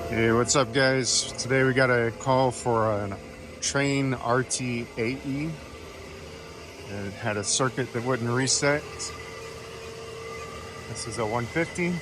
Hey, what's up, guys? Today we got a call for a Trane RTAE. It had a circuit that wouldn't reset. This is a 150.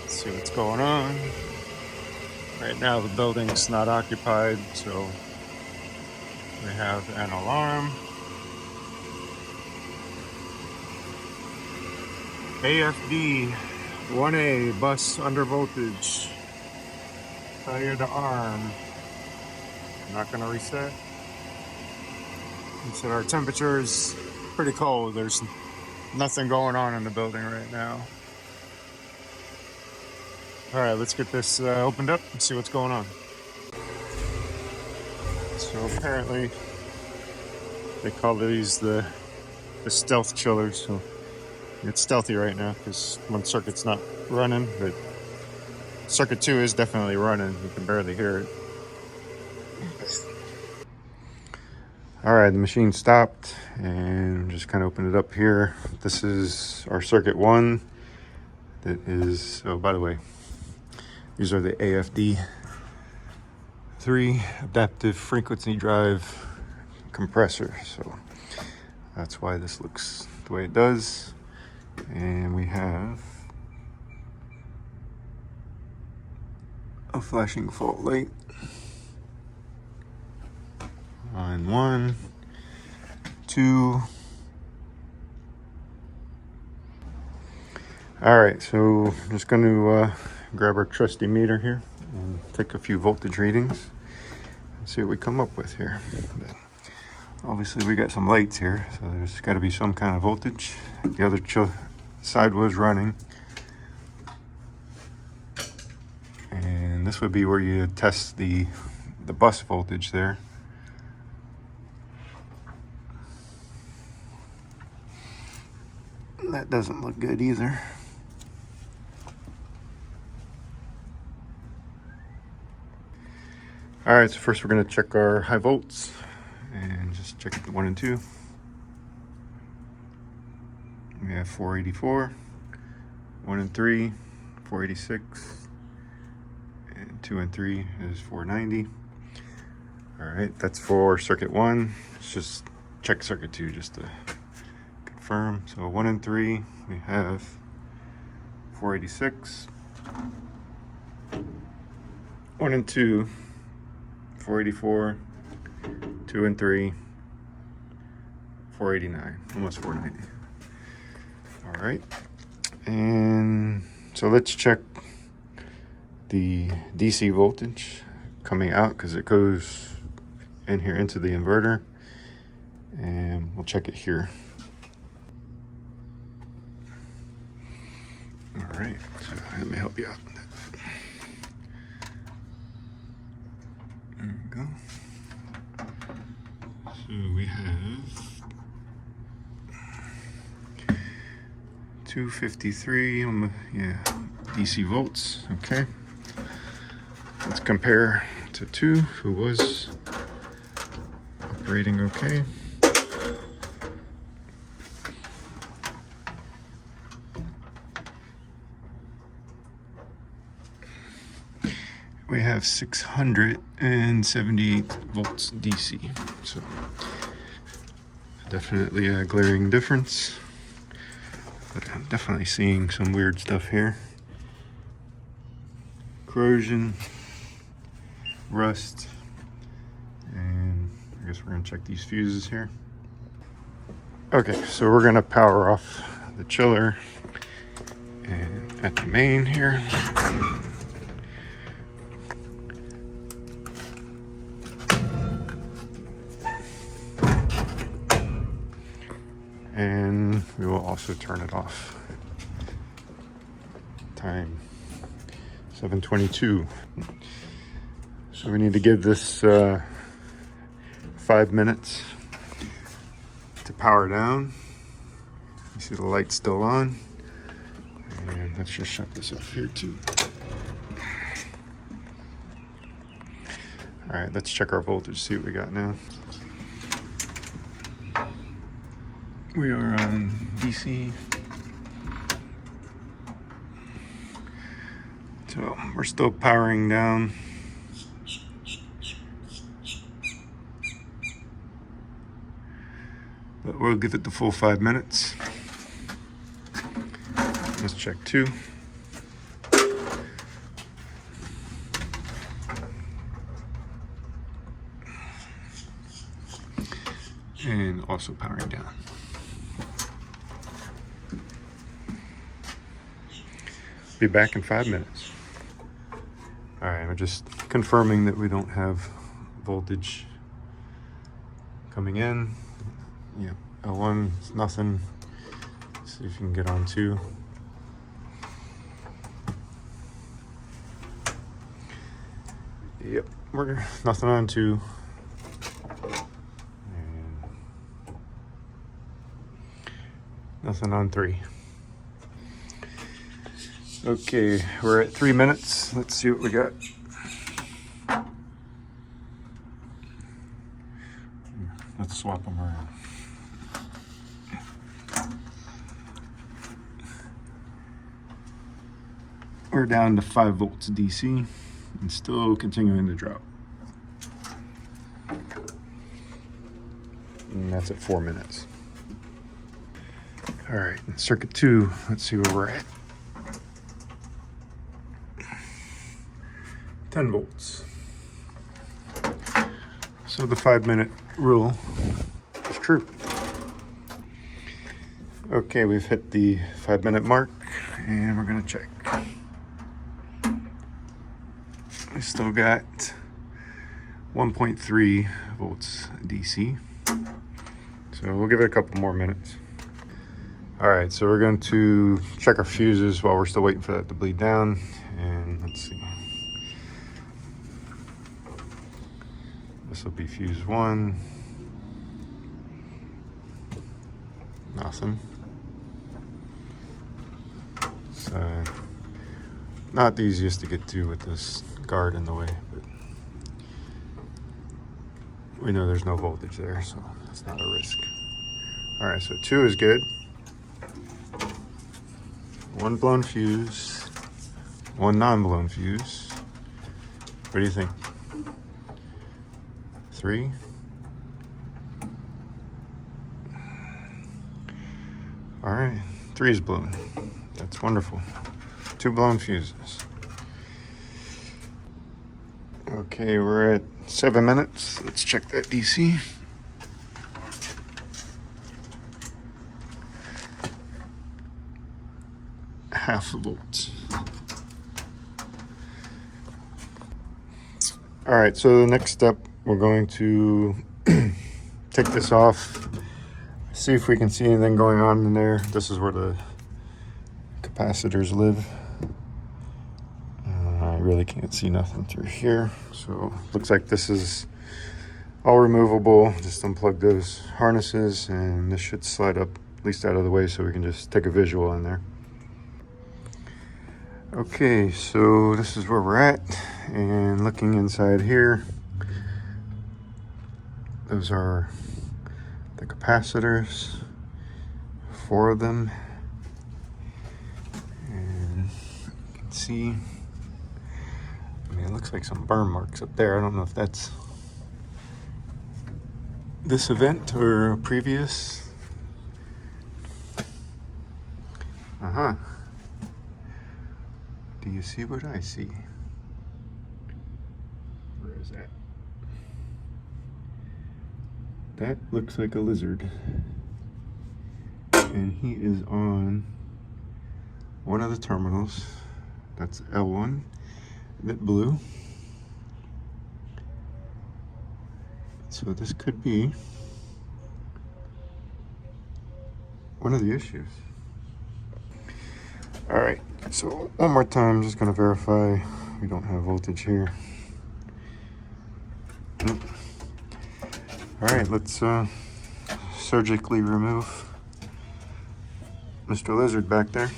Let's see what's going on. Right now the building's not occupied, so we have an alarm. AFD 1A bus under voltage. Fire to arm. Not gonna reset. So our temperature is pretty cold. There's nothing going on in the building right now. All right, let's get this opened up and see what's going on. So apparently they call these the stealth chillers. So it's stealthy right now because one circuit's not running, but circuit 2 is definitely running. You can barely hear it. All right, the machine stopped and just kind of opened it up here. This is our circuit 1. That is, oh, by the way, these are the AFD 3 adaptive frequency drive compressor. So that's why this looks the way it does. And we have a flashing fault light on 1, 2. All right, so I'm just going to grab our trusty meter here and take a few voltage readings and see what we come up with here. But obviously we got some lights here, so there's got to be some kind of voltage. The other side was running, and this would be where you test the bus voltage there. That doesn't look good either. All right, so first we're going to check our high volts and just check the 1 and 2. We have 484, 1 and 3, 486, and 2 and 3 is 490. All right, that's for circuit 1. Let's just check circuit 2 just to confirm. So 1 and 3, we have 486. 1 and 2, 484. 2 and 3, 489, almost 490. All right, and so let's check the DC voltage coming out because it goes in here into the inverter, and we'll check it here. All right, so let me help you out. There we go. So we have 253, yeah, DC volts. Okay, let's compare to 2, who was operating okay. We have 678 volts DC, so definitely a glaring difference. But I'm definitely seeing some weird stuff here. Corrosion, rust, and I guess we're gonna check these fuses here. Okay, so we're gonna power off the chiller and at the main here. And we will also turn it off. Time 7:22. So we need to give this 5 minutes to power down. You see the light's still on. And let's just shut this off here too. All right, let's check our voltage, see what we got now. We are on DC to So we're still powering down. But we'll give it the full 5 minutes. Let's check 2. And also powering down. Be back in 5 minutes. All right, we're just confirming that we don't have voltage coming in. Yeah, L1 is nothing. See if you can get on 2. Yep, we're nothing on 2. And nothing on 3. Okay, we're at 3 minutes. Let's see what we got. Let's swap them around. We're down to 5 volts DC and still continuing to drop. And that's at 4 minutes. All right, circuit 2, let's see where we're at. 10 volts. So the 5-minute rule is true. Okay, we've hit the 5-minute mark and we're gonna check. We still got 1.3 volts DC. So we'll give it a couple more minutes. All right, so we're going to check our fuses while we're still waiting for that to bleed down. And let's see. This will be fuse 1. Nothing. So not the easiest to get to with this guard in the way, but we know there's no voltage there, so that's not a risk. All right, so 2 is good. 1 blown fuse, 1 non-blown fuse. What do you think? 3? All right, 3 is blown. That's wonderful. 2 blown fuses. Okay, we're at 7 minutes. Let's check that DC. Half a volt. All right, so the next step, we're going to take this off, see if we can see anything going on in there. This is where the capacitors live. I really can't see nothing through here. So looks like this is all removable. Just unplug those harnesses and this should slide up at least out of the way so we can just take a visual in there. Okay, so this is where we're at, and looking inside here, those are the capacitors, 4 of them, and you can see, I mean, it looks like some burn marks up there. I don't know if that's this event or a previous. Uh-huh. Do you see what I see? Where is that? That looks like a lizard. And he is on one of the terminals. That's L1, that blue. So this could be one of the issues. All right, so one more time, just gonna verify we don't have voltage here. Nope. All right, let's surgically remove Mr. Lizard back there.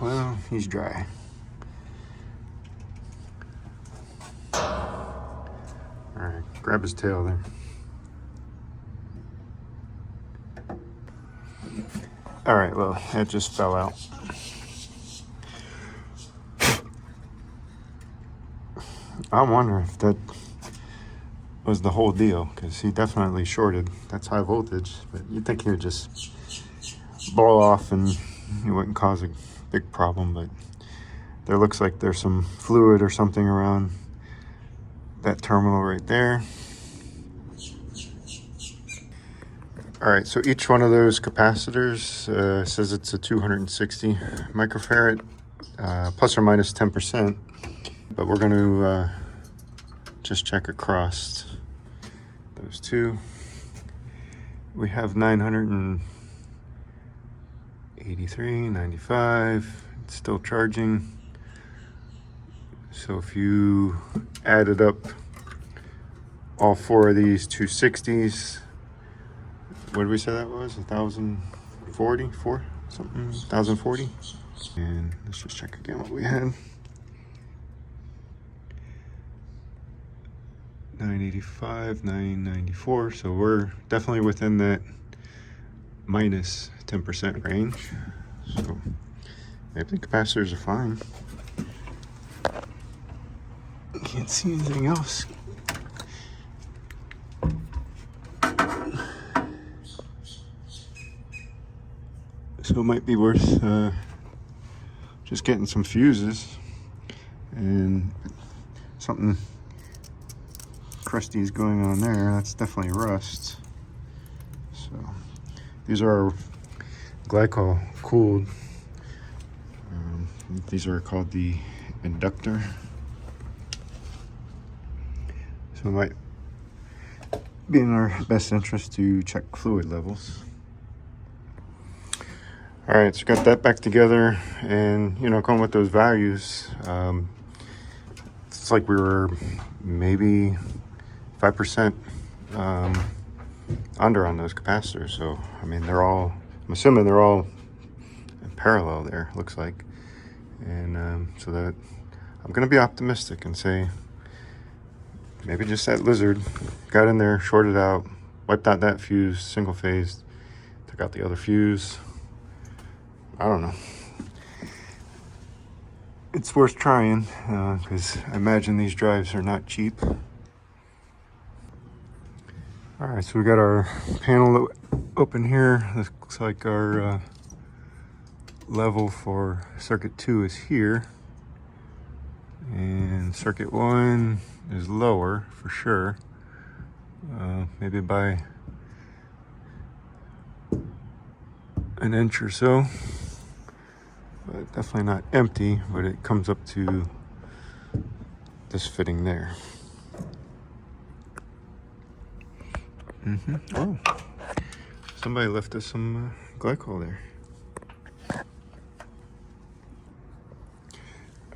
Well, he's dry. grab his tail there. All right, well, it just fell out. I'm wondering if that was the whole deal, because he definitely shorted. That's high voltage, but you'd think he would just blow off and it wouldn't cause a big problem, but there looks like there's some fluid or something around that terminal right there. All right, so each one of those capacitors says it's a 260 microfarad, plus or minus 10%, but we're going to just check across those two. We have 983, 95, it's still charging. So if you added up all four of these 260s, what did we say that was? 1,044 something? 1,040? And let's just check again what we had. 985, 994. So we're definitely within that minus 10% range. So maybe the capacitors are fine. Can't see anything else. So it might be worth just getting some fuses, and something crusty is going on there. That's definitely rust. So these are Glycol cooled. These are called the inductor. So it might be in our best interest to check fluid levels. All right, so got that back together, and going with those values, it's like we were maybe 5% under on those capacitors. So I mean, I'm assuming they're all in parallel there, looks like. And so that I'm gonna be optimistic and say maybe just that lizard got in there, shorted out, wiped out that fuse, single phase, took out the other fuse. I don't know. It's worth trying, because I imagine these drives are not cheap. All right, so we got our panel open here. This looks like our level for circuit 2 is here, and circuit 1 is lower for sure, maybe by an inch or so, but definitely not empty, but it comes up to this fitting there. Oh, somebody left us some glycol there.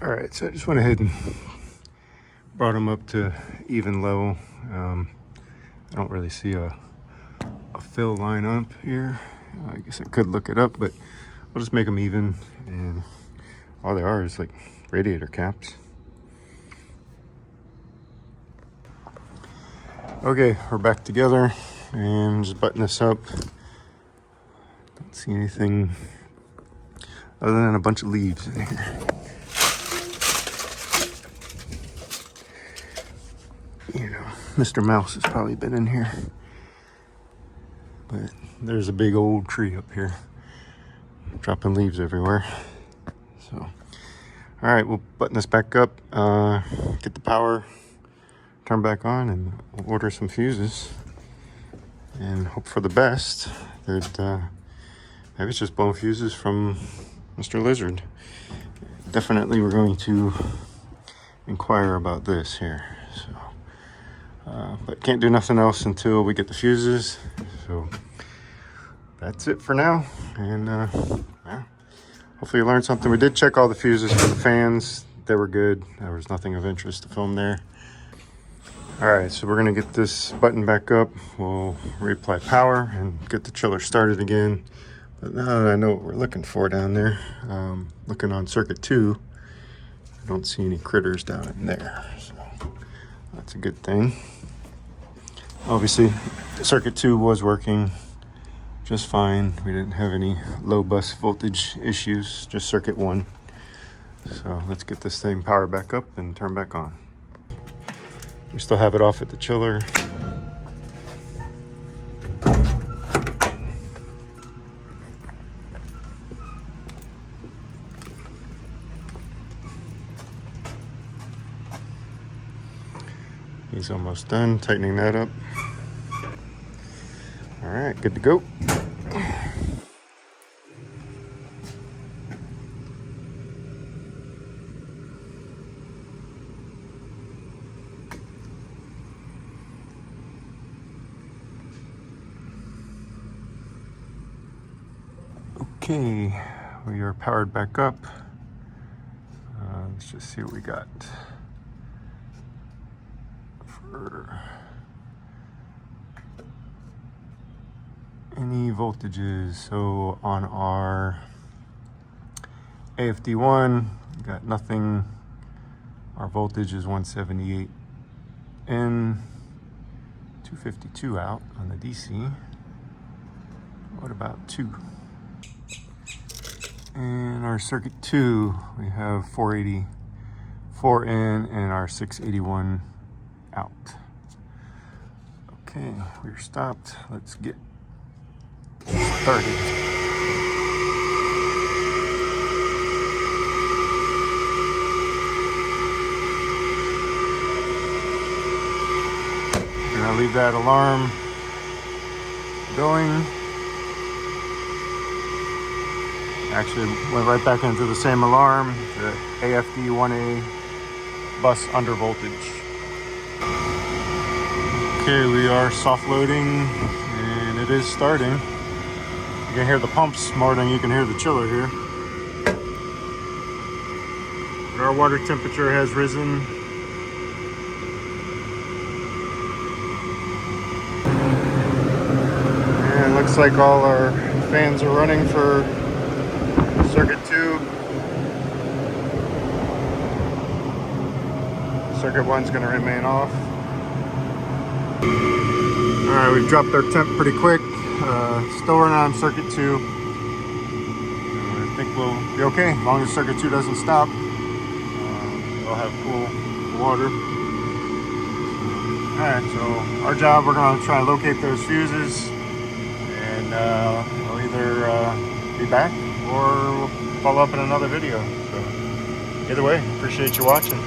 All right, so I just went ahead and brought them up to even level. I don't really see a fill line up here. I guess I could look it up, but I'll just make them even, and all they are is like radiator caps. Okay, we're back together, and just button this up. Don't see anything other than a bunch of leaves in here. Mr. Mouse has probably been in here, but there's a big old tree up here dropping leaves everywhere. So all right, we'll button this back up, get the power turned back on, and we'll order some fuses and hope for the best that maybe it's just blown fuses from Mr. Lizard. Definitely we're going to inquire about this here. So but can't do nothing else until we get the fuses. So that's it for now, and yeah, hopefully you learned something. We did check all the fuses for the fans. They were good. There was nothing of interest to film there. All right, so we're gonna get this button back up. We'll reapply power and get the chiller started again. But now that I know what we're looking for down there, looking on circuit 2, I don't see any critters down in there, so that's a good thing. Obviously, circuit 2 was working just fine. We didn't have any low bus voltage issues, just circuit 1. So let's get this thing powered back up and turn back on. We still have it off at the chiller. He's almost done tightening that up. All right, good to go. Okay, we are powered back up. Let's just see what we got for any voltages. So on our AFD one, we got nothing. Our voltage is 178 in, 252 out on the DC. What about 2? And our circuit 2, we have 484 in and our 681 out. Okay, we're stopped. Let's get started. We're gonna leave that alarm going. Actually went right back into the same alarm, the AFD 1A bus under voltage. Okay, we are soft loading and it is starting. You can hear the pumps more than you can hear the chiller here. But our water temperature has risen. And it looks like all our fans are running for circuit 2. Circuit 1's going to remain off. Alright, we've dropped our temp pretty quick. Still running on circuit 2. I think we'll be okay as long as circuit 2 doesn't stop. We'll have cool water. Alright, so our job, we're going to try and locate those fuses, and we'll either be back or we'll follow up in another video. So either way, appreciate you watching.